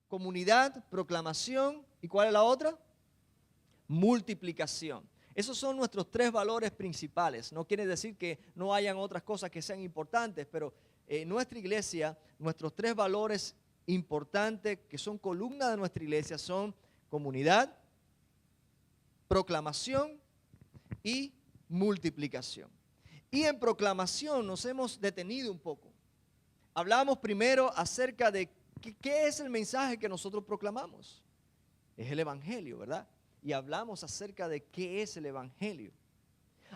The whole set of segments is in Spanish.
comunidad, proclamación. ¿Y cuál es la otra? Multiplicación. Esos son nuestros tres valores principales. No quiere decir que no hayan otras cosas que sean importantes, pero en nuestra iglesia, nuestros tres valores importantes que son columna de nuestra iglesia son comunidad, proclamación y multiplicación. Y en proclamación nos hemos detenido un poco. Hablamos primero acerca de qué es el mensaje que nosotros proclamamos. Es el evangelio, ¿verdad? Y hablamos acerca de qué es el evangelio.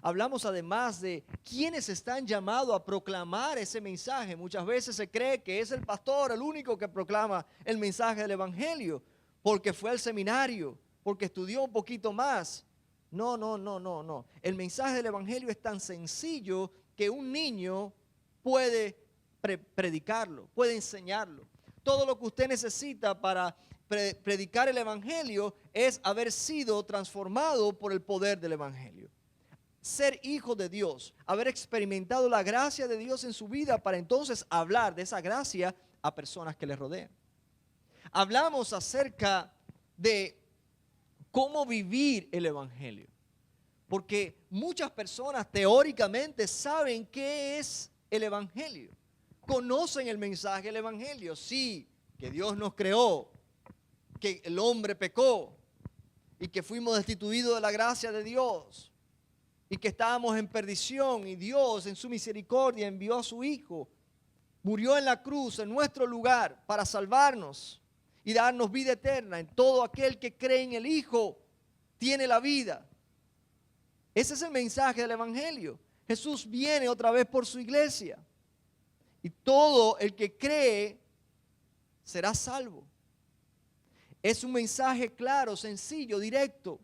Hablamos además de quiénes están llamados a proclamar ese mensaje. Muchas veces se cree que es el pastor el único que proclama el mensaje del evangelio, porque fue al seminario, porque estudió un poquito más. No. El mensaje del evangelio es tan sencillo que un niño puede predicarlo, puede enseñarlo. Todo lo que usted necesita para predicar el evangelio es haber sido transformado por el poder del evangelio. Ser hijo de Dios, haber experimentado la gracia de Dios en su vida para entonces hablar de esa gracia a personas que le rodean. Hablamos acerca de cómo vivir el evangelio, porque muchas personas teóricamente saben qué es el evangelio, conocen el mensaje del evangelio, sí, que Dios nos creó, que el hombre pecó y que fuimos destituidos de la gracia de Dios y que estábamos en perdición y Dios en su misericordia envió a su Hijo, murió en la cruz en nuestro lugar para salvarnos y darnos vida eterna. En todo aquel que cree en el Hijo tiene la vida. Ese es el mensaje del evangelio. Jesús viene otra vez por su iglesia y todo el que cree será salvo. Es un mensaje claro, sencillo, directo.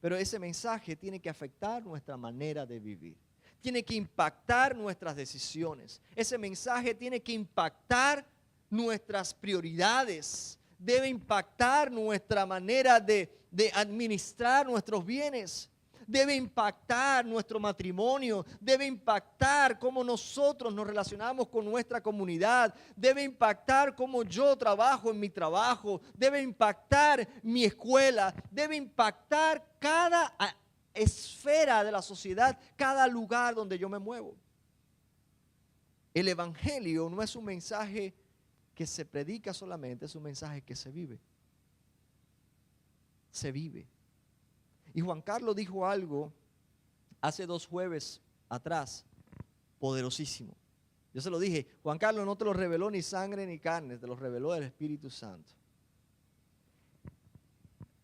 Pero ese mensaje tiene que afectar nuestra manera de vivir. Tiene que impactar nuestras decisiones. Ese mensaje tiene que impactar nuestras prioridades. Debe impactar nuestra manera de administrar nuestros bienes. Debe impactar nuestro matrimonio, debe impactar cómo nosotros nos relacionamos con nuestra comunidad, debe impactar cómo yo trabajo en mi trabajo, debe impactar mi escuela, debe impactar cada esfera de la sociedad, cada lugar donde yo me muevo. El evangelio no es un mensaje que se predica solamente, es un mensaje que se vive. Se vive. Y Juan Carlos dijo algo hace 2 jueves atrás, poderosísimo. Yo se lo dije, Juan Carlos no te lo reveló ni sangre ni carne, te lo reveló el Espíritu Santo.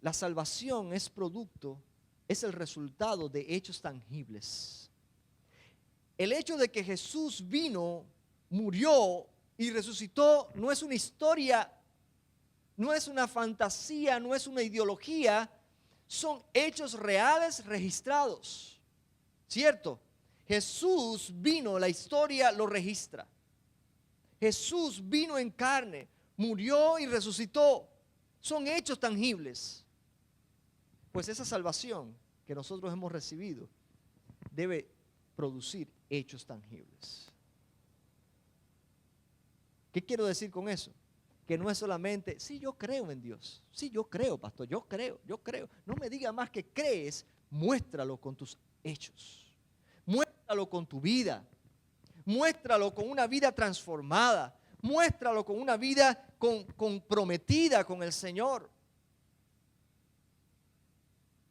La salvación es producto, es el resultado de hechos tangibles. El hecho de que Jesús vino, murió y resucitó no es una historia, no es una fantasía, no es una ideología. Son hechos reales registrados, ¿cierto? Jesús vino, la historia lo registra. Jesús vino en carne, murió y resucitó. Son hechos tangibles. Pues esa salvación que nosotros hemos recibido debe producir hechos tangibles. ¿Qué quiero decir con eso? Que no es solamente, sí, yo creo en Dios. Sí, yo creo, pastor, yo creo. No me diga más que crees, muéstralo con tus hechos. Muéstralo con tu vida. Muéstralo con una vida transformada. Muéstralo con una vida comprometida con el Señor.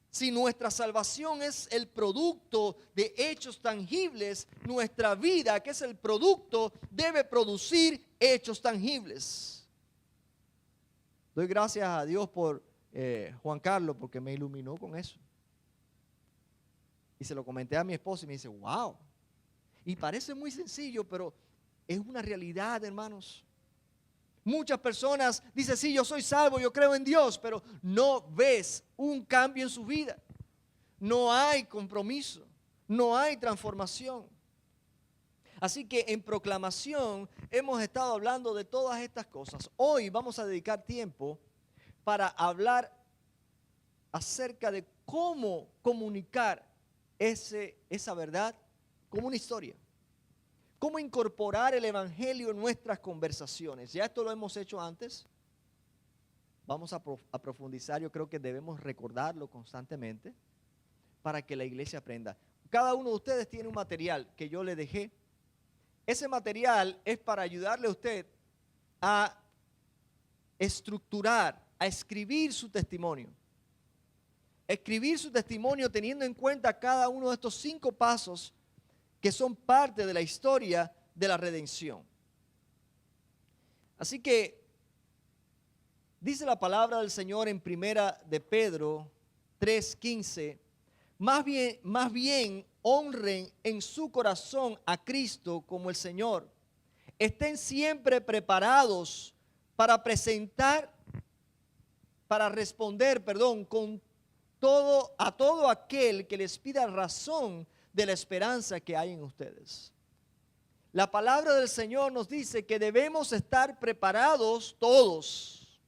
Si nuestra salvación es el producto de hechos tangibles, nuestra vida, que es el producto, debe producir hechos tangibles. Doy gracias a Dios por Juan Carlos porque me iluminó con eso. Y se lo comenté a mi esposa y me dice, wow. Y parece muy sencillo, pero es una realidad, hermanos. Muchas personas dicen, sí, yo soy salvo, yo creo en Dios, pero no ves un cambio en su vida. No hay compromiso, no hay transformación. Así que en proclamación hemos estado hablando de todas estas cosas. Hoy vamos a dedicar tiempo para hablar acerca de cómo comunicar esa verdad como una historia. Cómo incorporar el evangelio en nuestras conversaciones. Ya esto lo hemos hecho antes. vamos a profundizar. Yo creo que debemos recordarlo constantemente para que la iglesia aprenda. Cada uno de ustedes tiene un material que yo le dejé. Ese material es para ayudarle a usted a estructurar, a escribir su testimonio. Escribir su testimonio teniendo en cuenta cada uno de estos 5 pasos que son parte de la historia de la redención. Así que dice la palabra del Señor en Primera de Pedro 3:15, más bien honren en su corazón a Cristo como el Señor. Estén siempre preparados para responder con a todo aquel que les pida razón de la esperanza que hay en ustedes. La palabra del Señor nos dice que debemos estar preparados todos.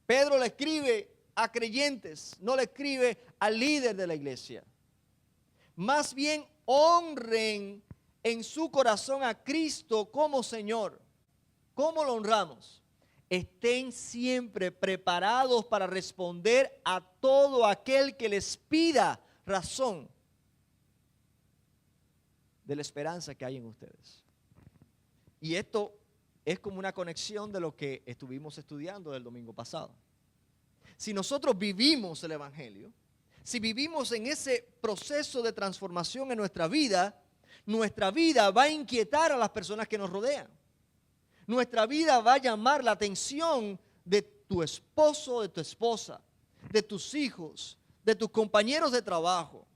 Pedro le escribe a creyentes, no le escribe al líder de la iglesia. Más bien honren en su corazón a Cristo como Señor. ¿Cómo lo honramos? Estén siempre preparados para responder a todo aquel que les pida razón de la esperanza que hay en ustedes. Y esto es como una conexión de lo que estuvimos estudiando del domingo pasado. Si nosotros vivimos el Evangelio, si vivimos en ese proceso de transformación en nuestra vida va a inquietar a las personas que nos rodean. Nuestra vida va a llamar la atención de tu esposo, de tu esposa, de tus hijos, de tus compañeros de trabajo.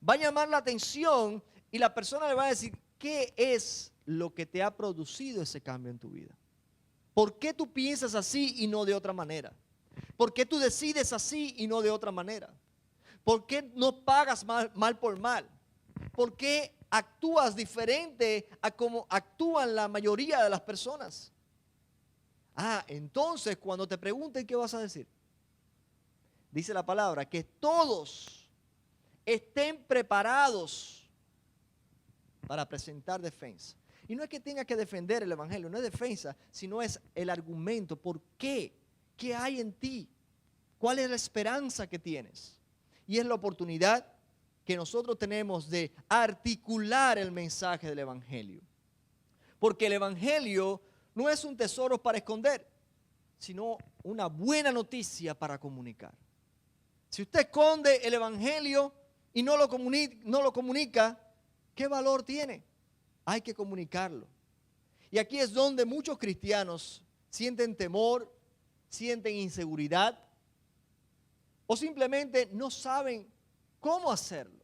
Va a llamar la atención y la persona le va a decir, ¿qué es lo que te ha producido ese cambio en tu vida? ¿Por qué tú piensas así y no de otra manera? ¿Por qué tú decides así y no de otra manera? ¿Por qué no pagas mal por mal? ¿Por qué actúas diferente a como actúan la mayoría de las personas? Entonces cuando te pregunten, ¿qué vas a decir? Dice la palabra que todos estén preparados para presentar defensa. Y no es que tenga que defender el Evangelio, no es defensa, sino es el argumento. ¿Por qué? ¿Qué hay en ti? ¿Cuál es la esperanza que tienes? Y es la oportunidad que nosotros tenemos de articular el mensaje del Evangelio. Porque el Evangelio no es un tesoro para esconder, sino una buena noticia para comunicar. Si usted esconde el Evangelio y no lo comunica, ¿qué valor tiene? Hay que comunicarlo. Y aquí es donde muchos cristianos sienten temor, sienten inseguridad o simplemente no saben cómo hacerlo.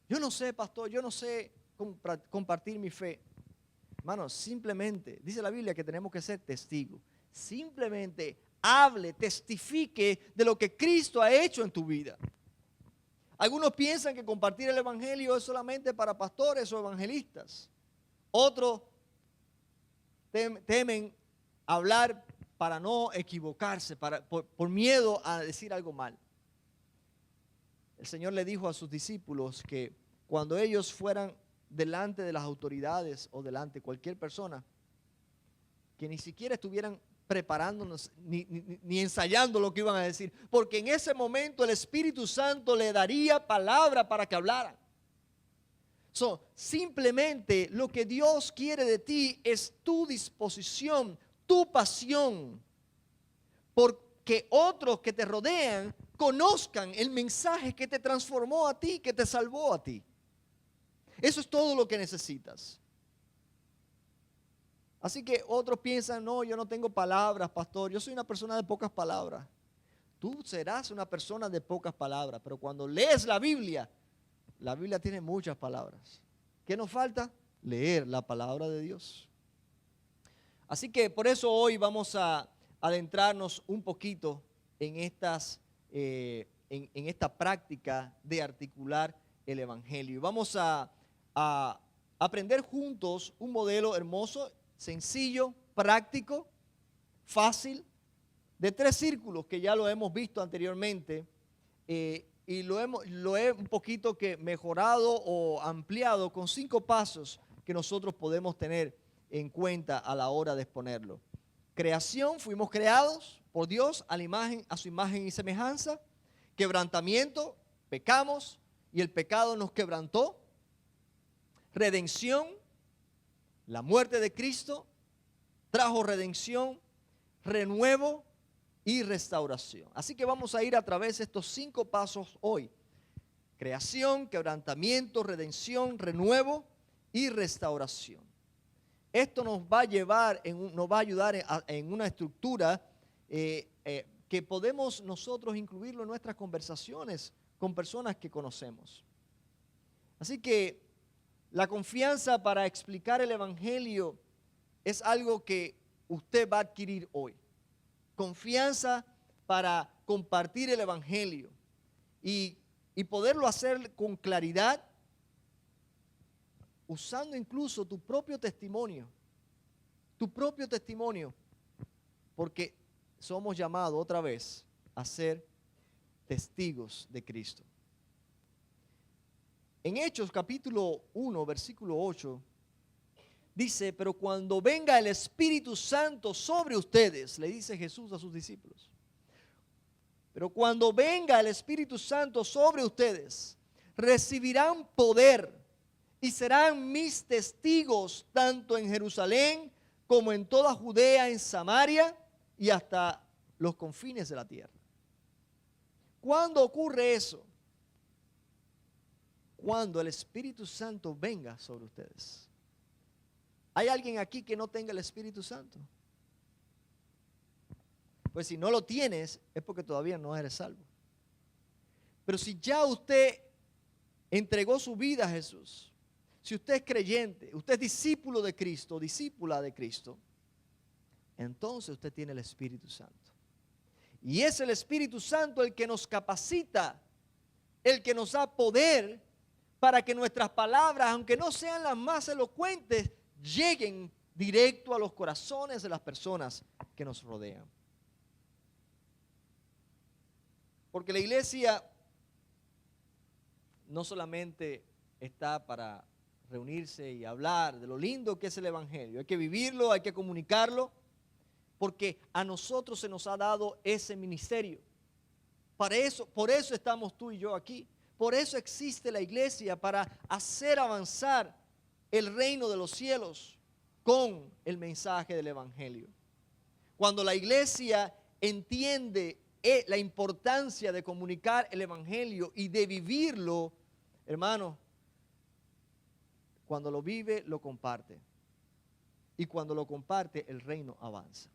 Yo no sé, pastor, yo no sé compartir mi fe. Hermanos, simplemente, dice la Biblia que tenemos que ser testigos. Simplemente hable, testifique de lo que Cristo ha hecho en tu vida. Algunos piensan que compartir el Evangelio es solamente para pastores o evangelistas. Otros temen hablar para no equivocarse, por miedo a decir algo mal. El Señor le dijo a sus discípulos que cuando ellos fueran delante de las autoridades o delante de cualquier persona, que ni siquiera estuvieran preparándonos ni ensayando lo que iban a decir, porque en ese momento el Espíritu Santo le daría palabra para que hablaran. Simplemente lo que Dios quiere de ti es tu disposición, tu pasión, porque otros que te rodean conozcan el mensaje que te transformó a ti, que te salvó a ti. Eso es todo lo que necesitas. Así que otros piensan, no, yo no tengo palabras, pastor, yo soy una persona de pocas palabras. Tú serás una persona de pocas palabras, pero cuando lees la Biblia tiene muchas palabras. ¿Qué nos falta? Leer la palabra de Dios. Así que por eso hoy vamos a adentrarnos un poquito en esta práctica de articular el Evangelio. Vamos a aprender juntos un modelo hermoso, sencillo, práctico, fácil, de 3 círculos que ya lo hemos visto anteriormente y lo he un poquito que mejorado o ampliado con 5 pasos que nosotros podemos tener en cuenta a la hora de exponerlo. Creación, fuimos creados por Dios a su imagen y semejanza. Quebrantamiento, pecamos y el pecado nos quebrantó. Redención, la muerte de Cristo trajo redención, renuevo y restauración. Así que vamos a ir a través de estos 5 pasos hoy. Creación, quebrantamiento, redención, renuevo y restauración. Esto nos va a llevar, nos va a ayudar en una estructura que podemos nosotros incluirlo en nuestras conversaciones con personas que conocemos. Así que la confianza para explicar el Evangelio es algo que usted va a adquirir hoy. Confianza para compartir el Evangelio y poderlo hacer con claridad, usando incluso tu propio testimonio, porque somos llamados otra vez a ser testigos de Cristo. En Hechos capítulo 1, versículo 8, dice, pero cuando venga el Espíritu Santo sobre ustedes, le dice Jesús a sus discípulos, pero cuando venga el Espíritu Santo sobre ustedes, recibirán poder y serán mis testigos tanto en Jerusalén como en toda Judea, en Samaria y hasta los confines de la tierra. ¿Cuándo ocurre eso? Cuando el Espíritu Santo venga sobre ustedes. ¿Hay alguien aquí que no tenga el Espíritu Santo? Pues si no lo tienes, es porque todavía no eres salvo. Pero si ya usted entregó su vida a Jesús, si usted es creyente, usted es discípulo de Cristo, discípula de Cristo, entonces usted tiene el Espíritu Santo. Y es el Espíritu Santo el que nos capacita, el que nos da poder para que nuestras palabras, aunque no sean las más elocuentes, lleguen directo a los corazones de las personas que nos rodean. Porque la iglesia no solamente está para reunirse y hablar de lo lindo que es el Evangelio. Hay que vivirlo, hay que comunicarlo, porque a nosotros se nos ha dado ese ministerio. Por eso estamos tú y yo aquí. Por eso existe la iglesia, para hacer avanzar el reino de los cielos con el mensaje del Evangelio. Cuando la iglesia entiende la importancia de comunicar el Evangelio y de vivirlo, hermano, cuando lo vive, lo comparte. Y cuando lo comparte, el reino avanza.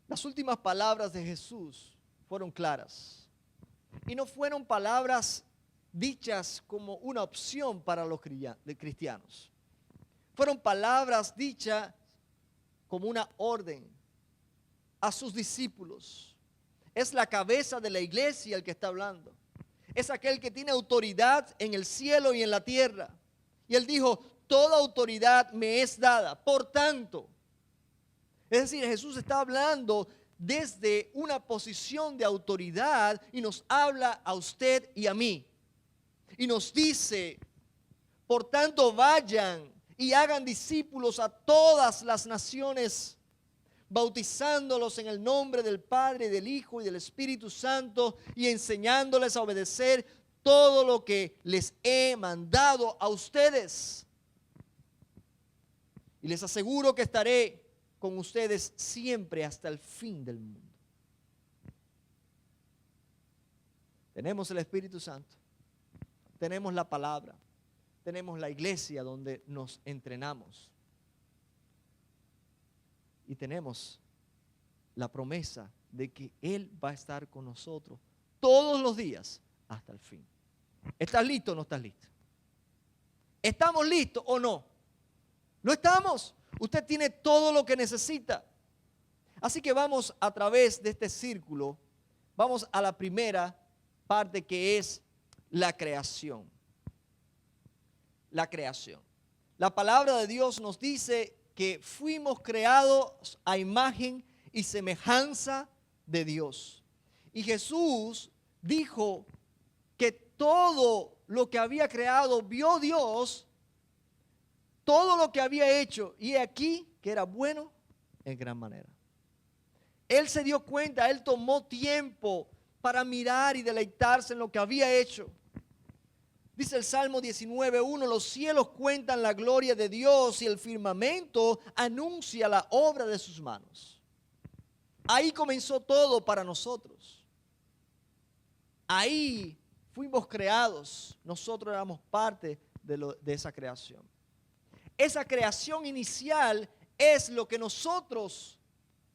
Las últimas palabras de Jesús fueron claras. Y no fueron palabras dichas como una opción para los cristianos. Fueron palabras dichas como una orden a sus discípulos. Es la cabeza de la iglesia el que está hablando. Es aquel que tiene autoridad en el cielo y en la tierra. Y él dijo, toda autoridad me es dada. Por tanto, es decir, Jesús está hablando desde una posición de autoridad y nos habla a usted y a mí. Y nos dice, por tanto, vayan y hagan discípulos a todas las naciones, bautizándolos en el nombre del Padre, del Hijo y del Espíritu Santo y enseñándoles a obedecer todo lo que les he mandado a ustedes. Y les aseguro que estaré con ustedes siempre hasta el fin del mundo. Tenemos el Espíritu Santo, tenemos la palabra, tenemos la iglesia donde nos entrenamos. Y tenemos la promesa de que Él va a estar con nosotros todos los días hasta el fin. ¿Estás listo o no estás listo? ¿Estamos listos o no? ¿No estamos? Usted tiene todo lo que necesita. Así que vamos a través de este círculo, vamos a la primera parte, que es la creación. La creación. La palabra de Dios nos dice que fuimos creados a imagen y semejanza de Dios. Y Jesús dijo que todo lo que había creado vio Dios, todo lo que había hecho, y aquí que era bueno en gran manera. Él se dio cuenta, él tomó tiempo para mirar y deleitarse en lo que había hecho. Dice el Salmo 19:1, los cielos cuentan la gloria de Dios y el firmamento anuncia la obra de sus manos. Ahí comenzó todo para nosotros. Ahí fuimos creados, nosotros éramos parte de esa creación. Esa creación inicial es lo que nosotros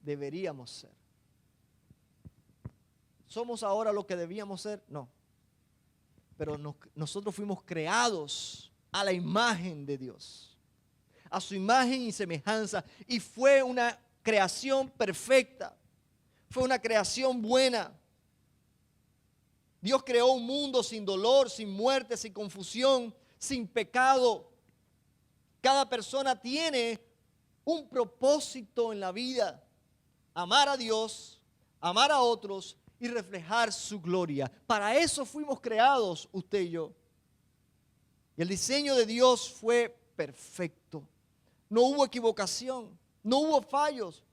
deberíamos ser. ¿Somos ahora lo que debíamos ser? No. Pero nosotros fuimos creados a la imagen de Dios, a su imagen y semejanza, y fue una creación perfecta, fue una creación buena. Dios creó un mundo sin dolor, sin muerte, sin confusión, sin pecado. Cada persona tiene un propósito en la vida: amar a Dios, amar a otros y reflejar su gloria. Para eso fuimos creados usted y yo. Y el diseño de Dios fue perfecto. No hubo equivocación, no hubo fallos.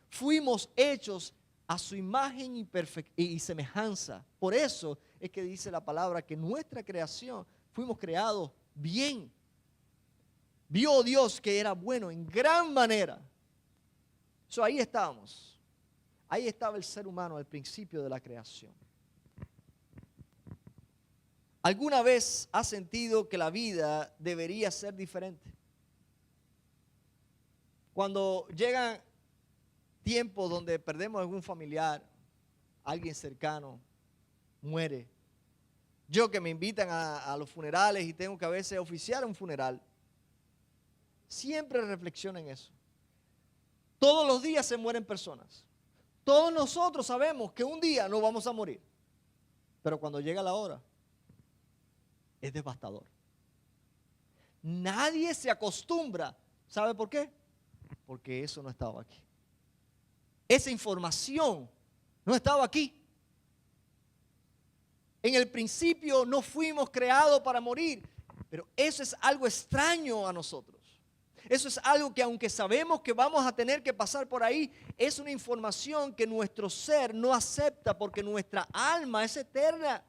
Fuimos hechos a su imagen y semejanza. Por eso es que dice la palabra que nuestra creación fuimos creados bien. Vio Dios que era bueno en gran manera. Ahí estábamos. Ahí estaba el ser humano al principio de la creación. ¿Alguna vez has sentido que la vida debería ser diferente? Cuando llegan tiempos donde perdemos algún familiar, alguien cercano, muere. Yo que me invitan a los funerales y tengo que a veces oficiar un funeral, siempre reflexiono en eso. Todos los días se mueren personas. Todos nosotros sabemos que un día nos vamos a morir. Pero cuando llega la hora, es devastador. Nadie se acostumbra. ¿Sabe por qué? Porque eso no estaba aquí. Esa información no estaba aquí. En el principio no fuimos creados para morir, pero eso es algo extraño a nosotros. Eso es algo que, aunque sabemos que vamos a tener que pasar por ahí, es una información que nuestro ser no acepta, porque nuestra alma es eterna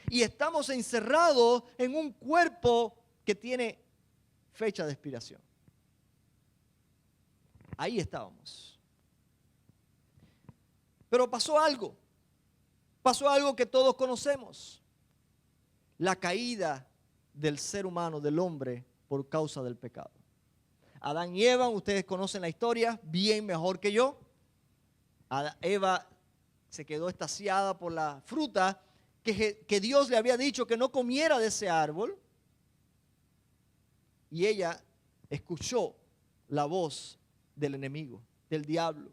y estamos encerrados en un cuerpo que tiene fecha de expiración. Ahí estábamos. Pero pasó algo que todos conocemos: la caída del ser humano, del hombre, por causa del pecado. Adán y Eva, ustedes conocen la historia bien mejor que yo. Eva se quedó extasiada por la fruta que Dios le había dicho que no comiera de ese árbol. Y ella escuchó la voz del enemigo, del diablo.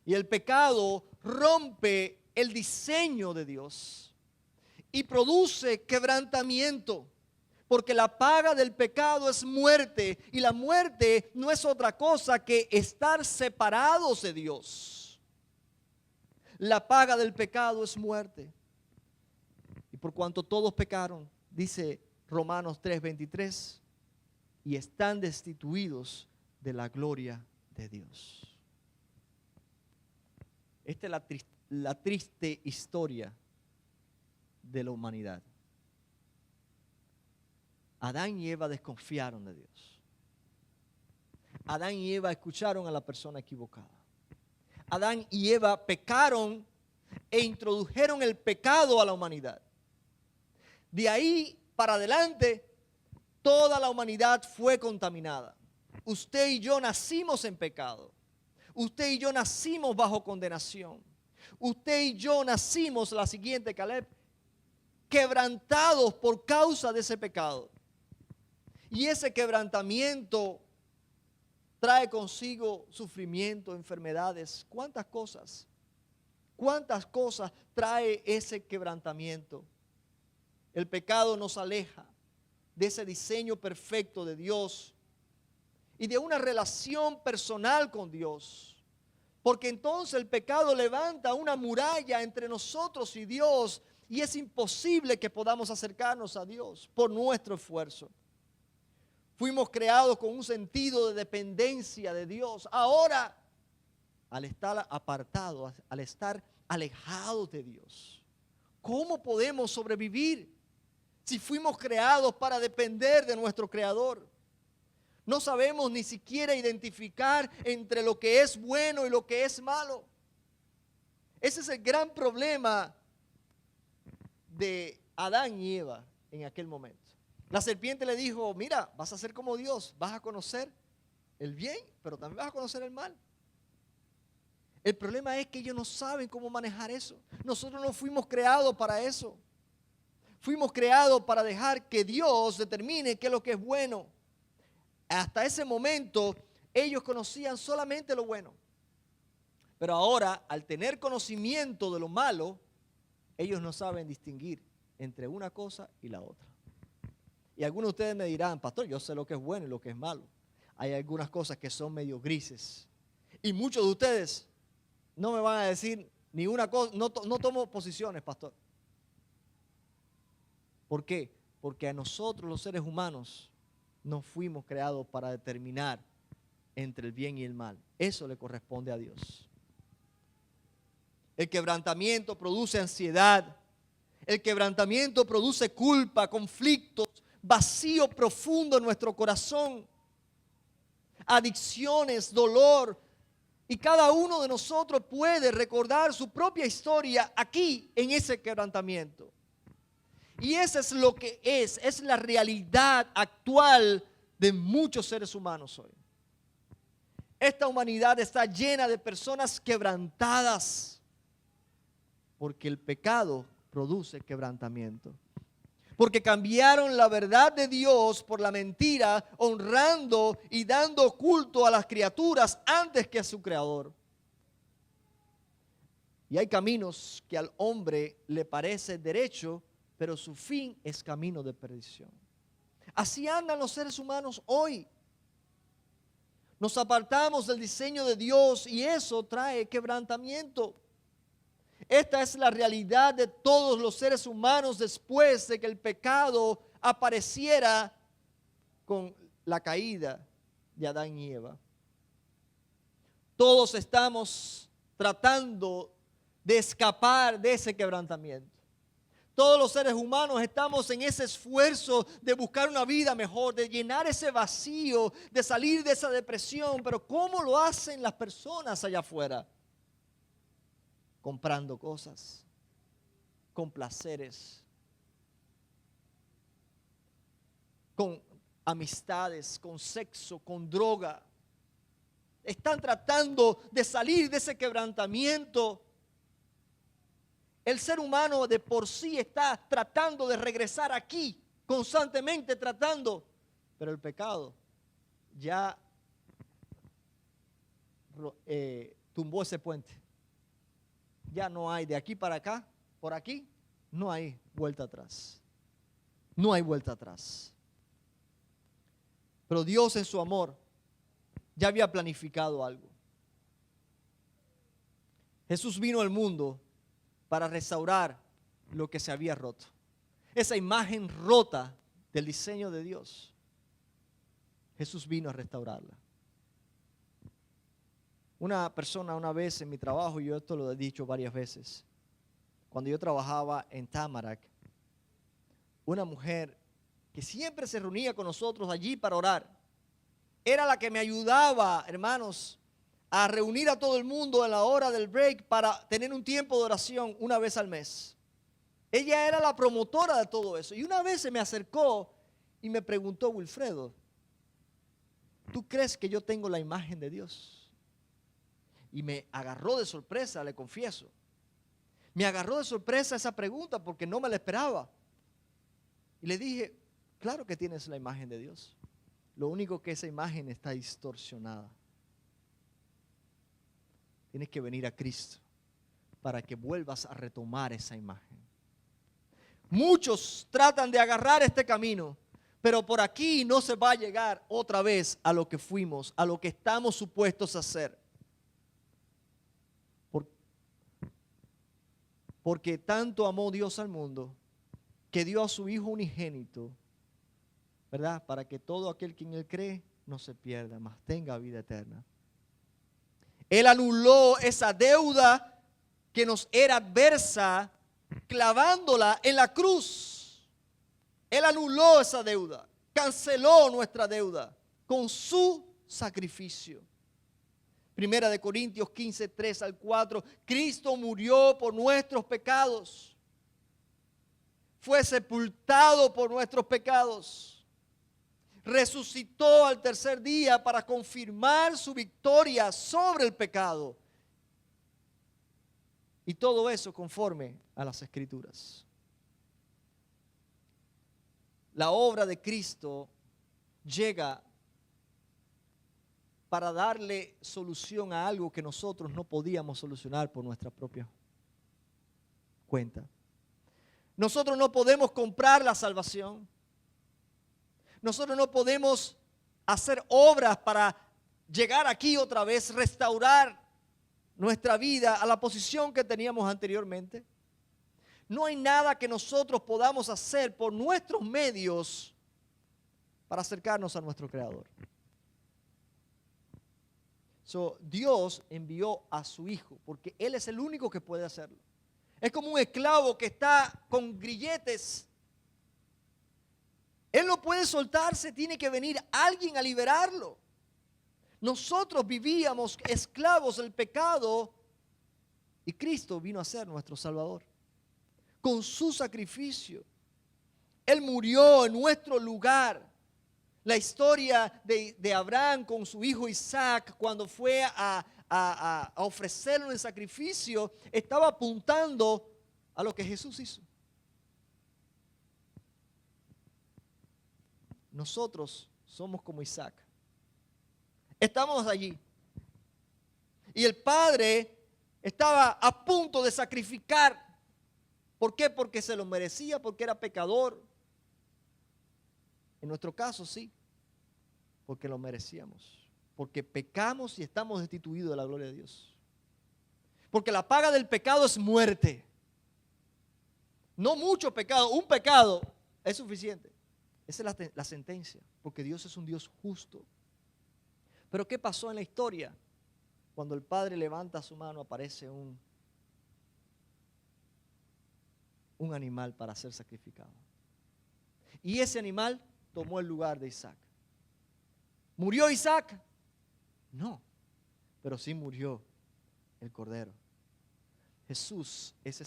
Y el pecado rompe el diseño de Dios y produce quebrantamiento. Porque la paga del pecado es muerte, y la muerte no es otra cosa que estar separados de Dios. La paga del pecado es muerte. Y por cuanto todos pecaron, dice Romanos 3:23, y están destituidos de la gloria de Dios. Esta es la triste historia de la humanidad. Adán y Eva desconfiaron de Dios. Adán y Eva escucharon a la persona equivocada. Adán y Eva pecaron e introdujeron el pecado a la humanidad. De ahí para adelante, toda la humanidad fue contaminada. Usted y yo nacimos en pecado. Usted y yo nacimos bajo condenación. Usted y yo nacimos, la siguiente, Caleb, quebrantados por causa de ese pecado. Y ese quebrantamiento trae consigo sufrimiento, enfermedades. ¿Cuántas cosas trae ese quebrantamiento? El pecado nos aleja de ese diseño perfecto de Dios y de una relación personal con Dios. Porque entonces el pecado levanta una muralla entre nosotros y Dios, y es imposible que podamos acercarnos a Dios por nuestro esfuerzo. Fuimos creados con un sentido de dependencia de Dios. Ahora, al estar apartados, al estar alejados de Dios, ¿cómo podemos sobrevivir si fuimos creados para depender de nuestro Creador? No sabemos ni siquiera identificar entre lo que es bueno y lo que es malo. Ese es el gran problema de Adán y Eva en aquel momento. La serpiente le dijo, mira, vas a ser como Dios, vas a conocer el bien, pero también vas a conocer el mal. El problema es que ellos no saben cómo manejar eso. Nosotros no fuimos creados para eso. Fuimos creados para dejar que Dios determine qué es lo que es bueno. Hasta ese momento ellos conocían solamente lo bueno. Pero ahora, al tener conocimiento de lo malo, ellos no saben distinguir entre una cosa y la otra. Y algunos de ustedes me dirán, pastor, yo sé lo que es bueno y lo que es malo. Hay algunas cosas que son medio grises. Y muchos de ustedes no me van a decir ni una cosa, no tomo posiciones, pastor. ¿Por qué? Porque a nosotros los seres humanos no fuimos creados para determinar entre el bien y el mal. Eso le corresponde a Dios. El quebrantamiento produce ansiedad. El quebrantamiento produce culpa, conflictos, vacío profundo en nuestro corazón, adicciones, dolor. Y cada uno de nosotros puede recordar su propia historia aquí en ese quebrantamiento. Y eso es lo que es la realidad actual de muchos seres humanos hoy. Esta humanidad está llena de personas quebrantadas porque el pecado produce quebrantamiento. Porque cambiaron la verdad de Dios por la mentira, honrando y dando culto a las criaturas antes que a su Creador. Y hay caminos que al hombre le parece derecho, pero su fin es camino de perdición. Así andan los seres humanos hoy. Nos apartamos del diseño de Dios y eso trae quebrantamiento. Esta es la realidad de todos los seres humanos después de que el pecado apareciera con la caída de Adán y Eva. Todos estamos tratando de escapar de ese quebrantamiento. Todos los seres humanos estamos en ese esfuerzo de buscar una vida mejor, de llenar ese vacío, de salir de esa depresión. Pero ¿cómo lo hacen las personas allá afuera? Comprando cosas, con placeres, con amistades, con sexo, con droga. Están tratando de salir de ese quebrantamiento. El ser humano de por sí está tratando de regresar aquí, constantemente tratando, pero el pecado ya tumbó ese puente. Ya no hay de aquí para acá, por aquí, no hay vuelta atrás. No hay vuelta atrás. Pero Dios en su amor ya había planificado algo. Jesús vino al mundo para restaurar lo que se había roto. Esa imagen rota del diseño de Dios. Jesús vino a restaurarla. Una persona una vez en mi trabajo, yo esto lo he dicho varias veces, cuando yo trabajaba en Tamarack, una mujer que siempre se reunía con nosotros allí para orar, era la que me ayudaba, hermanos, a reunir a todo el mundo en la hora del break para tener un tiempo de oración una vez al mes. Ella era la promotora de todo eso. Y una vez se me acercó y me preguntó, Wilfredo, ¿tú crees que yo tengo la imagen de Dios? Y me agarró de sorpresa, le confieso. Me agarró de sorpresa esa pregunta porque no me la esperaba. Y le dije, claro que tienes la imagen de Dios. Lo único que esa imagen está distorsionada. Tienes que venir a Cristo para que vuelvas a retomar esa imagen. Muchos tratan de agarrar este camino, pero por aquí no se va a llegar otra vez a lo que fuimos, a lo que estamos supuestos a hacer. Porque tanto amó Dios al mundo que dio a su Hijo unigénito, ¿verdad? Para que todo aquel que en Él cree no se pierda, mas tenga vida eterna. Él anuló esa deuda que nos era adversa, clavándola en la cruz. Él anuló esa deuda, canceló nuestra deuda con su sacrificio. Primera de Corintios 15, 3 al 4. Cristo murió por nuestros pecados. Fue sepultado por nuestros pecados. Resucitó al tercer día para confirmar su victoria sobre el pecado. Y todo eso conforme a las Escrituras. La obra de Cristo llega para darle solución a algo que nosotros no podíamos solucionar por nuestra propia cuenta. Nosotros no podemos comprar la salvación. Nosotros no podemos hacer obras para llegar aquí otra vez, restaurar nuestra vida a la posición que teníamos anteriormente. No hay nada que nosotros podamos hacer por nuestros medios para acercarnos a nuestro Creador. Dios envió a su Hijo porque Él es el único que puede hacerlo. Es como un esclavo que está con grilletes. Él no puede soltarse, tiene que venir alguien a liberarlo. Nosotros vivíamos esclavos del pecado y Cristo vino a ser nuestro Salvador. Con su sacrificio, Él murió en nuestro lugar. La historia de Abraham con su hijo Isaac cuando fue a ofrecerlo en sacrificio estaba apuntando a lo que Jesús hizo. Nosotros somos como Isaac. Estamos allí. Y el padre estaba a punto de sacrificar. ¿Por qué? Porque se lo merecía, porque era pecador. En nuestro caso sí, porque lo merecíamos. Porque pecamos y estamos destituidos de la gloria de Dios. Porque la paga del pecado es muerte. No mucho pecado, un pecado es suficiente. Esa es la sentencia, porque Dios es un Dios justo. Pero ¿qué pasó en la historia? Cuando el padre levanta su mano aparece un animal para ser sacrificado. Y ese animal tomó el lugar de Isaac. ¿Murió Isaac? No, pero sí murió el cordero. Jesús es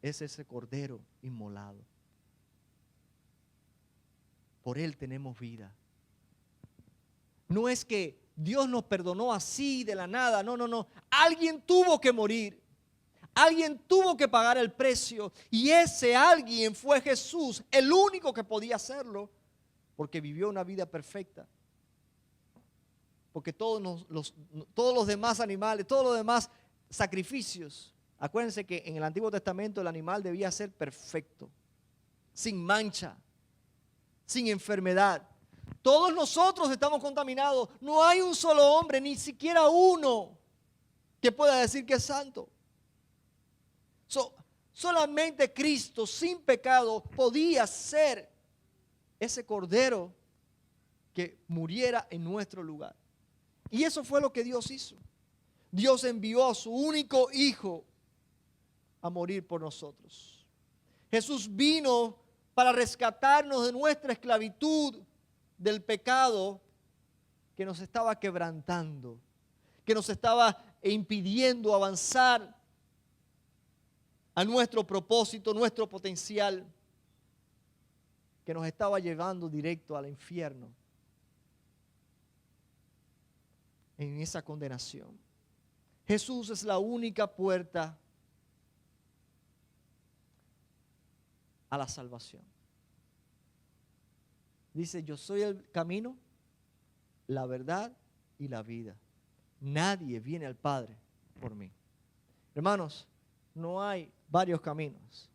ese cordero inmolado. Por Él tenemos vida. No es que Dios nos perdonó así de la nada, no. Alguien tuvo que morir. Alguien tuvo que pagar el precio. Y ese alguien fue Jesús, el único que podía hacerlo, porque vivió una vida perfecta. Porque todos los demás animales, todos los demás sacrificios, acuérdense que en el Antiguo Testamento el animal debía ser perfecto, sin mancha, sin enfermedad. Todos nosotros estamos contaminados. No hay un solo hombre, ni siquiera uno, que pueda decir que es santo. Solamente Cristo, sin pecado, podía ser ese cordero que muriera en nuestro lugar. Y eso fue lo que Dios hizo. Dios envió a su único Hijo a morir por nosotros. Jesús vino para rescatarnos de nuestra esclavitud, del pecado que nos estaba quebrantando, que nos estaba impidiendo avanzar a nuestro propósito, nuestro potencial, que nos estaba llevando directo al infierno, en esa condenación. Jesús es la única puerta a la salvación. Dice, yo soy el camino, la verdad y la vida. Nadie viene al Padre por mí. Hermanos, no hay varios caminos.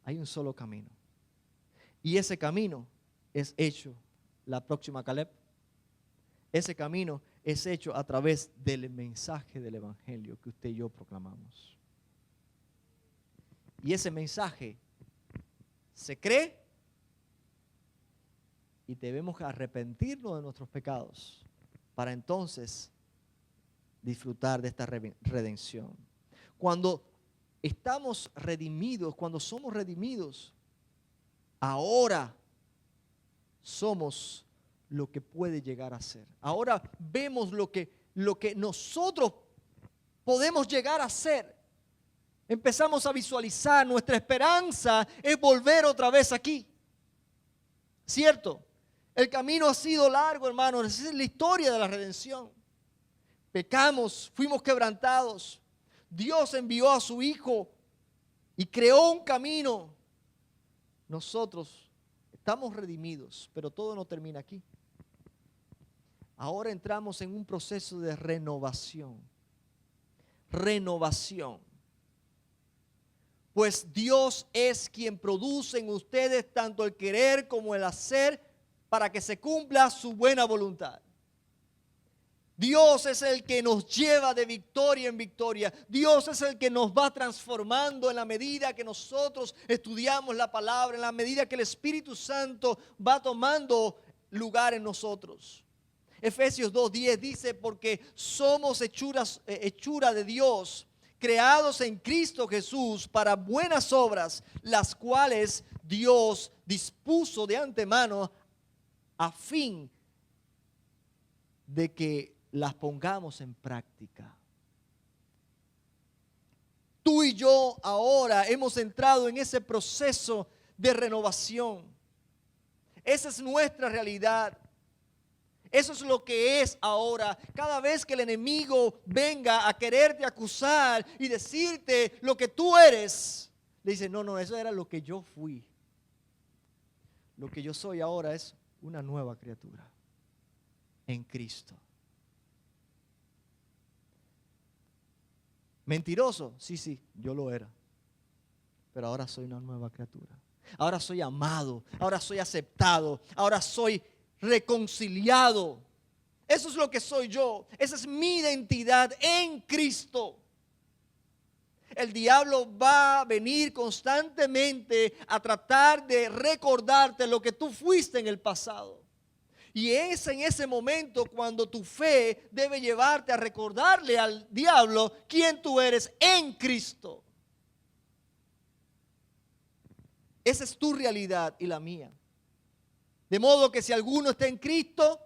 Hay un solo camino. Y ese camino es hecho, la próxima Caleb, ese camino es hecho a través del mensaje del Evangelio que usted y yo proclamamos. Y ese mensaje se cree y debemos arrepentirnos de nuestros pecados para entonces disfrutar de esta redención. Cuando estamos redimidos, cuando somos redimidos, ahora somos lo que puede llegar a ser. Ahora vemos lo que nosotros podemos llegar a ser. Empezamos a visualizar, nuestra esperanza es volver otra vez aquí. ¿Cierto? El camino ha sido largo, hermanos. Esa es la historia de la redención. Pecamos, fuimos quebrantados. Dios envió a su Hijo y creó un camino. Nosotros estamos redimidos, pero todo no termina aquí. Ahora entramos en un proceso de renovación. Renovación. Pues Dios es quien produce en ustedes tanto el querer como el hacer para que se cumpla su buena voluntad. Dios es el que nos lleva de victoria en victoria. Dios es el que nos va transformando en la medida que nosotros estudiamos la palabra, en la medida que el Espíritu Santo va tomando lugar en nosotros. Efesios 2:10 dice, porque somos hechura de Dios, creados en Cristo Jesús para buenas obras, las cuales Dios dispuso de antemano a fin de que las pongamos en práctica. Tú y yo ahora hemos entrado en ese proceso de renovación. Esa es nuestra realidad. Eso es lo que es ahora. Cada vez que el enemigo venga a quererte acusar y decirte lo que tú eres, le dice, no, eso era lo que yo fui. Lo que yo soy ahora es una nueva criatura en Cristo. Mentiroso, sí, yo lo era. Pero ahora soy una nueva criatura. Ahora soy amado, ahora soy aceptado, ahora soy reconciliado. Eso es lo que soy yo. Esa es mi identidad en Cristo. El diablo va a venir constantemente a tratar de recordarte lo que tú fuiste en el pasado. Y es en ese momento cuando tu fe debe llevarte a recordarle al diablo quién tú eres en Cristo. Esa es tu realidad y la mía. De modo que si alguno está en Cristo,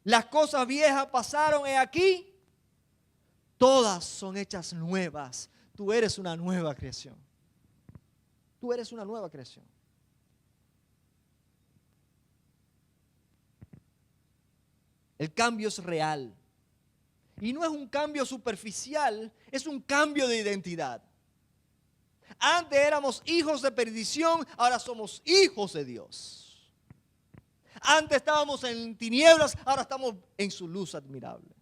las cosas viejas pasaron aquí, todas son hechas nuevas. Tú eres una nueva creación. Tú eres una nueva creación. El cambio es real. Y no es un cambio superficial, es un cambio de identidad. Antes éramos hijos de perdición, ahora somos hijos de Dios. Antes estábamos en tinieblas, ahora estamos en su luz admirable.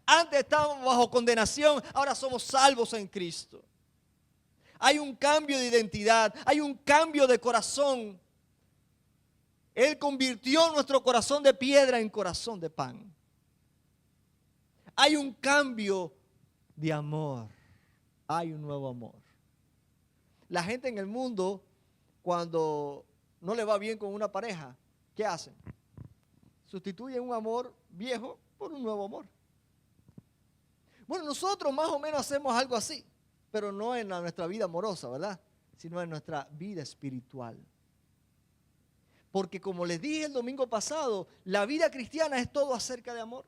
Antes estábamos bajo condenación, ahora somos salvos en Cristo. Hay un cambio de identidad, hay un cambio de corazón. Él convirtió nuestro corazón de piedra en corazón de pan. Hay un cambio de amor. Hay un nuevo amor. La gente en el mundo, cuando no le va bien con una pareja, ¿qué hacen? Sustituyen un amor viejo por un nuevo amor. Bueno, nosotros más o menos hacemos algo así, pero no en nuestra vida amorosa, ¿verdad? Sino en nuestra vida espiritual. Porque como les dije el domingo pasado, la vida cristiana es todo acerca de amor.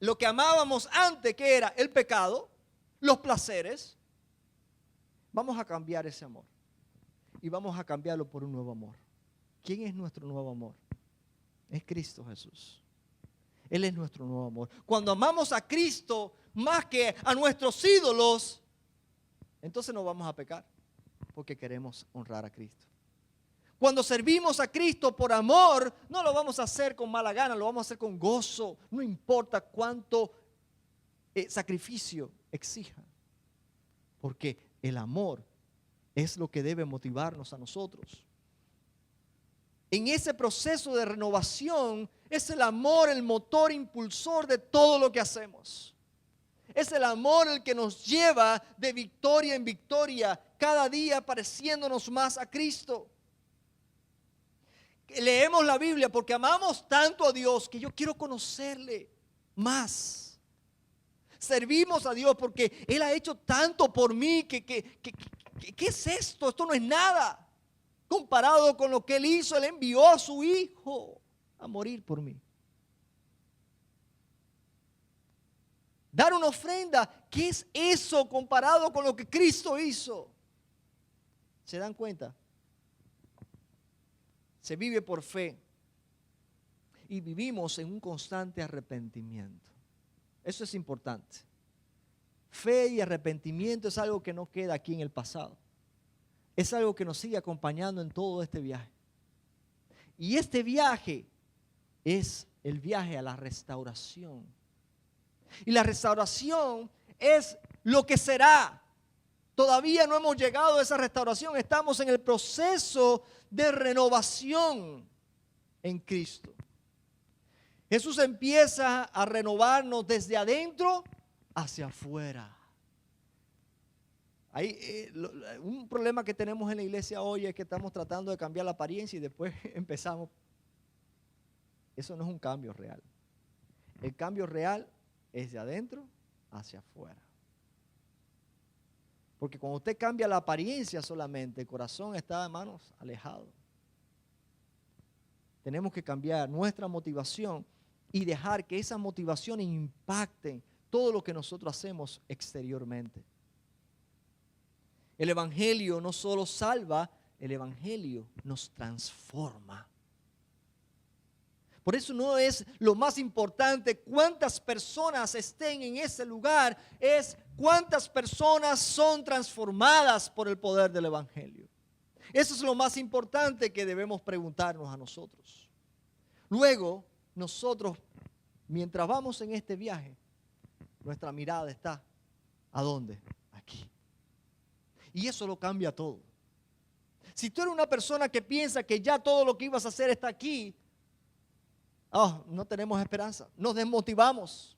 Lo que amábamos antes, que era el pecado, los placeres, vamos a cambiar ese amor. Y vamos a cambiarlo por un nuevo amor. ¿Quién es nuestro nuevo amor? Es Cristo Jesús. Él es nuestro nuevo amor. Cuando amamos a Cristo más que a nuestros ídolos, entonces no vamos a pecar, porque queremos honrar a Cristo. Cuando servimos a Cristo por amor, no lo vamos a hacer con mala gana, lo vamos a hacer con gozo. No importa cuánto sacrificio exija. Porque el amor es lo que debe motivarnos a nosotros. En ese proceso de renovación es el amor el motor impulsor de todo lo que hacemos. Es el amor el que nos lleva de victoria en victoria, cada día pareciéndonos más a Cristo. Leemos la Biblia porque amamos tanto a Dios que yo quiero conocerle más. Servimos a Dios porque Él ha hecho tanto por mí que ¿qué es esto? Esto no es nada comparado con lo que Él hizo. Él envió a su Hijo a morir por mí. Dar una ofrenda, ¿qué es eso comparado con lo que Cristo hizo? ¿Se dan cuenta? Se vive por fe y vivimos en un constante arrepentimiento. Eso es importante. Fe y arrepentimiento es algo que no queda aquí en el pasado. Es algo que nos sigue acompañando en todo este viaje. Y este viaje es el viaje a la restauración. Y la restauración es lo que será. Todavía no hemos llegado a esa restauración. Estamos en el proceso de renovación en Cristo. Jesús empieza a renovarnos desde adentro hacia afuera. Un problema que tenemos en la iglesia hoy es que estamos tratando de cambiar la apariencia y después empezamos. Eso no es un cambio real. El cambio real es de adentro hacia afuera. Porque cuando usted cambia la apariencia solamente, el corazón está, hermanos, alejado. Tenemos que cambiar nuestra motivación y dejar que esa motivación impacte todo lo que nosotros hacemos exteriormente. El Evangelio no solo salva, el Evangelio nos transforma. Por eso no es lo más importante cuántas personas estén en ese lugar, es cuántas personas son transformadas por el poder del Evangelio. Eso es lo más importante que debemos preguntarnos a nosotros. Luego, nosotros, mientras vamos en este viaje, nuestra mirada está, ¿a dónde? Aquí. Y eso lo cambia todo. Si tú eres una persona que piensa que ya todo lo que ibas a hacer está aquí, no tenemos esperanza, nos desmotivamos.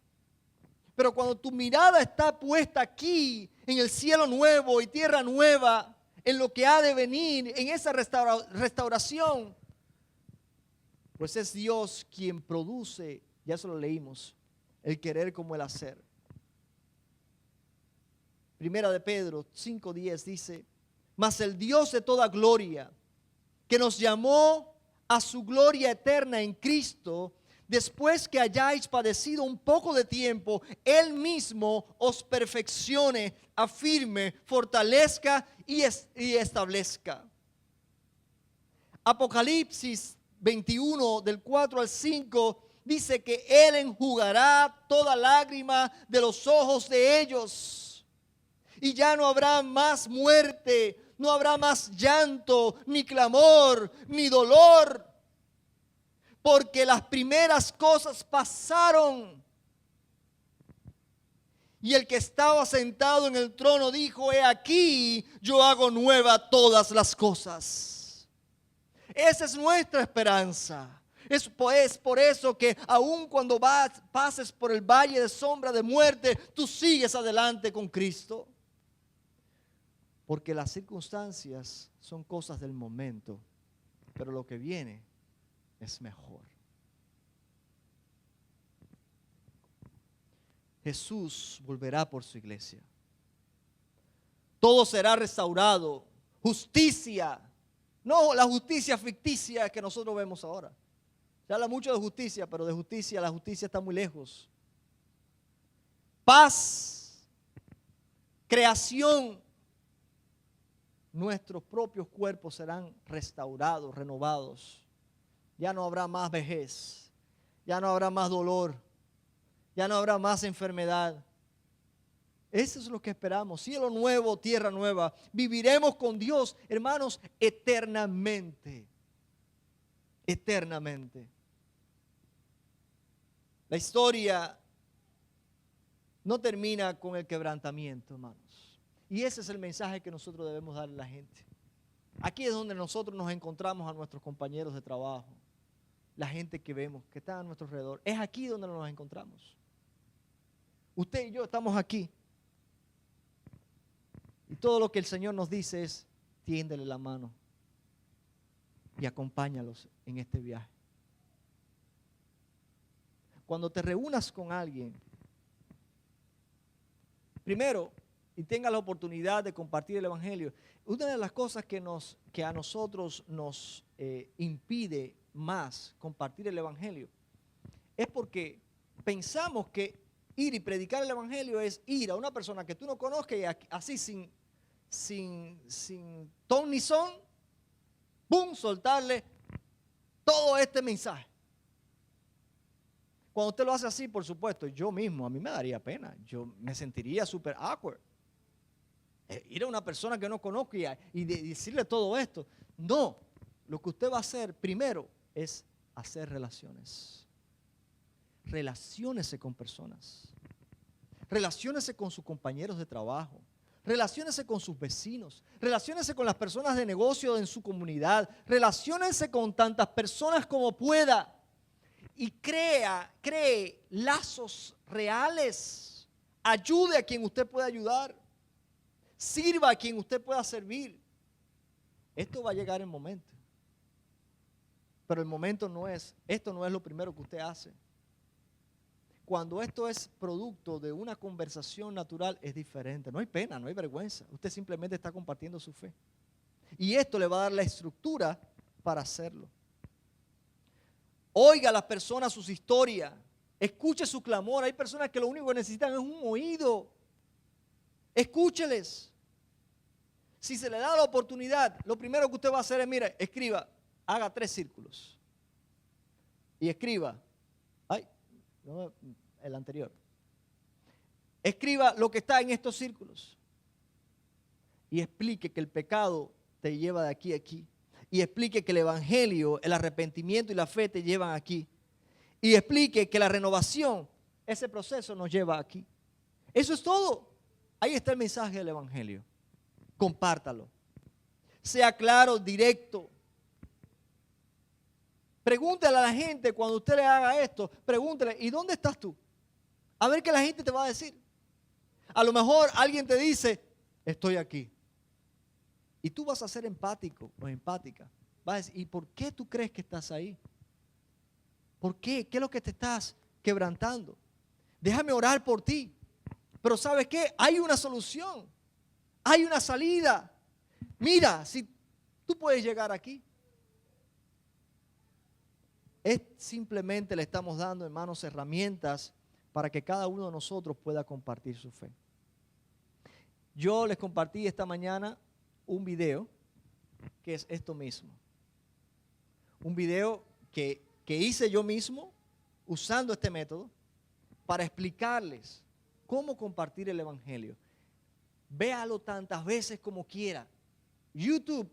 Pero cuando tu mirada está puesta aquí, en el cielo nuevo y tierra nueva, en lo que ha de venir, en esa restauración, pues es Dios quien produce, ya eso lo leímos, el querer como el hacer. Primera de Pedro 5:10 dice, mas el Dios de toda gloria, que nos llamó a su gloria eterna en Cristo, después que hayáis padecido un poco de tiempo, Él mismo os perfeccione, afirme, fortalezca y establezca. Apocalipsis 21 del 4 al 5 dice que Él enjugará toda lágrima de los ojos de ellos. Y ya no habrá más muerte, no habrá más llanto, ni clamor, ni dolor. Porque las primeras cosas pasaron. Y el que estaba sentado en el trono dijo, he aquí, yo hago nueva todas las cosas. Esa es nuestra esperanza. Es por eso que aun cuando pases por el valle de sombra de muerte, tú sigues adelante con Cristo. Porque las circunstancias son cosas del momento, pero lo que viene es mejor. Jesús volverá por su iglesia. Todo será restaurado. Justicia. No la justicia ficticia que nosotros vemos ahora. Se habla mucho de justicia, pero de justicia, la justicia está muy lejos. Paz. Creación. Nuestros propios cuerpos serán restaurados, renovados. Ya no habrá más vejez, ya no habrá más dolor, ya no habrá más enfermedad. Eso es lo que esperamos, cielo nuevo, tierra nueva. Viviremos con Dios, hermanos, eternamente. Eternamente. La historia no termina con el quebrantamiento, hermanos. Y ese es el mensaje que nosotros debemos darle a la gente. Aquí es donde nosotros nos encontramos a nuestros compañeros de trabajo, la gente que vemos, que está a nuestro alrededor. Es aquí donde nos encontramos. Usted y yo estamos aquí. Y todo lo que el Señor nos dice es, tiéndele la mano y acompáñalos en este viaje. Cuando te reúnas con alguien, primero, y tengas la oportunidad de compartir el Evangelio, una de las cosas que a nosotros nos impide más compartir el Evangelio es porque pensamos que ir y predicar el Evangelio es ir a una persona que tú no conozcas y así sin ton ni son, ¡pum!, soltarle todo este mensaje. Cuando usted lo hace así, por supuesto, yo mismo, a mí me daría pena, yo me sentiría súper awkward. Ir a una persona que no conozco y decirle todo esto. No, lo que usted va a hacer primero es hacer relaciones. Relaciónese con personas. Relaciónese con sus compañeros de trabajo. Relaciónese con sus vecinos. Relaciónese con las personas de negocio en su comunidad. Relaciónese con tantas personas como pueda. Y cree lazos reales. Ayude a quien usted pueda ayudar. Sirva a quien usted pueda servir. Esto va a llegar en momento. Pero el momento esto no es lo primero que usted hace. Cuando esto es producto de una conversación natural es diferente. No hay pena, no hay vergüenza. Usted simplemente está compartiendo su fe. Y esto le va a dar la estructura para hacerlo. Oiga a las personas sus historias. Escuche su clamor. Hay personas que lo único que necesitan es un oído. Escúcheles. Si se le da la oportunidad, lo primero que usted va a hacer es, mire, escriba, haga 3 círculos. Y escriba, el anterior. Escriba lo que está en estos círculos. Y explique que el pecado te lleva de aquí a aquí. Y explique que el evangelio, el arrepentimiento y la fe te llevan aquí. Y explique que la renovación, ese proceso nos lleva aquí. Eso es todo. Ahí está el mensaje del evangelio. Compártalo. Sea claro, directo. Pregúntale a la gente cuando usted le haga esto, pregúntale, ¿y dónde estás tú? A ver qué la gente te va a decir. A lo mejor alguien te dice, estoy aquí. Y tú vas a ser empático o empática. Vas a decir, ¿y por qué tú crees que estás ahí? ¿Por qué? ¿Qué es lo que te estás quebrantando? Déjame orar por ti. Pero ¿sabes qué? Hay una solución. Hay una salida. Mira, si tú puedes llegar aquí. Es simplemente le estamos dando, hermanos, herramientas para que cada uno de nosotros pueda compartir su fe. Yo les compartí esta mañana un video que es esto mismo. Un video que hice yo mismo usando este método para explicarles cómo compartir el evangelio. Véalo tantas veces como quiera. YouTube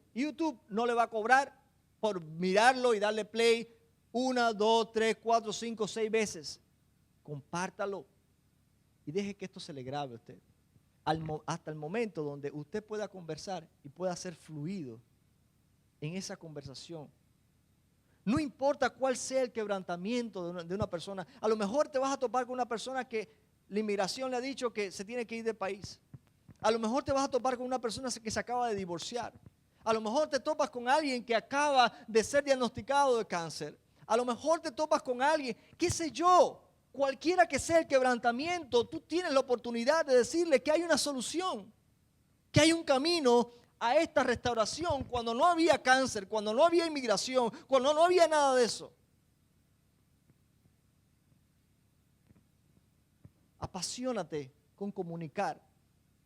no le va a cobrar por mirarlo y darle play 1, 2, 3, 4, 5, 6 veces. Compártalo y deje que esto se le grabe a usted. Hasta el momento donde usted pueda conversar y pueda ser fluido en esa conversación. No importa cuál sea el quebrantamiento de una persona. A lo mejor te vas a topar con una persona que la inmigración le ha dicho que se tiene que ir del país. A lo mejor te vas a topar con una persona que se acaba de divorciar. A lo mejor te topas con alguien que acaba de ser diagnosticado de cáncer. A lo mejor te topas con alguien, qué sé yo, cualquiera que sea el quebrantamiento, tú tienes la oportunidad de decirle que hay una solución, que hay un camino a esta restauración cuando no había cáncer, cuando no había inmigración, cuando no había nada de eso. Apasionate con comunicar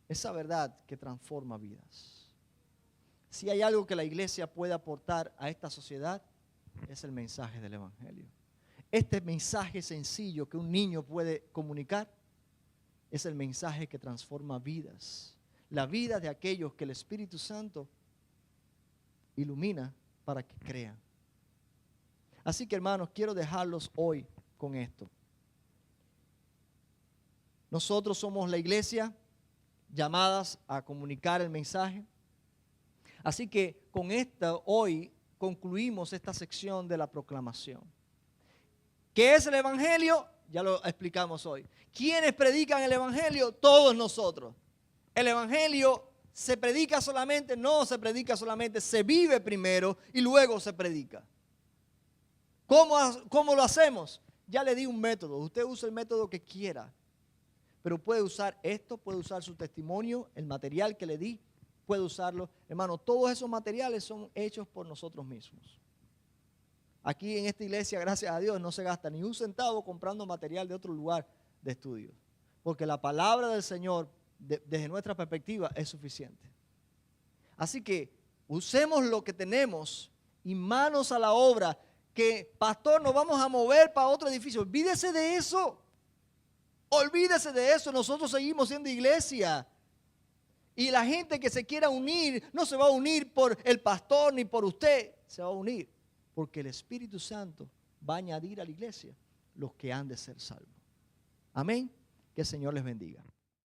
esa verdad que transforma vidas. Si hay algo que la iglesia puede aportar a esta sociedad, es el mensaje del evangelio. Este mensaje sencillo que un niño puede comunicar es el mensaje que transforma vidas. La vida de aquellos que el Espíritu Santo ilumina para que crean. Así que, hermanos, quiero dejarlos hoy con esto. Nosotros somos la iglesia llamadas a comunicar el mensaje. Así que con esto hoy concluimos esta sección de la proclamación. ¿Qué es el evangelio? ya lo explicamos hoy. ¿Quiénes predican el evangelio? Todos nosotros. El evangelio se predica solamente, no se predica solamente, se vive primero y luego se predica. ¿Cómo lo hacemos? Ya le di un método. Usted usa el método que quiera. Pero puede usar esto, puede usar su testimonio, el material que le di, puede usarlo. Hermano, todos esos materiales son hechos por nosotros mismos. Aquí en esta iglesia, gracias a Dios, no se gasta ni un centavo comprando material de otro lugar de estudio. Porque la palabra del Señor, desde nuestra perspectiva, es suficiente. Así que usemos lo que tenemos y manos a la obra. Que, pastor, nos vamos a mover para otro edificio. Olvídese de eso. Olvídese de eso. Nosotros seguimos siendo iglesia. Y la gente que se quiera unir, no se va a unir por el pastor ni por usted. Se va a unir porque el Espíritu Santo va a añadir a la iglesia los que han de ser salvos. Amén. Que el Señor les bendiga.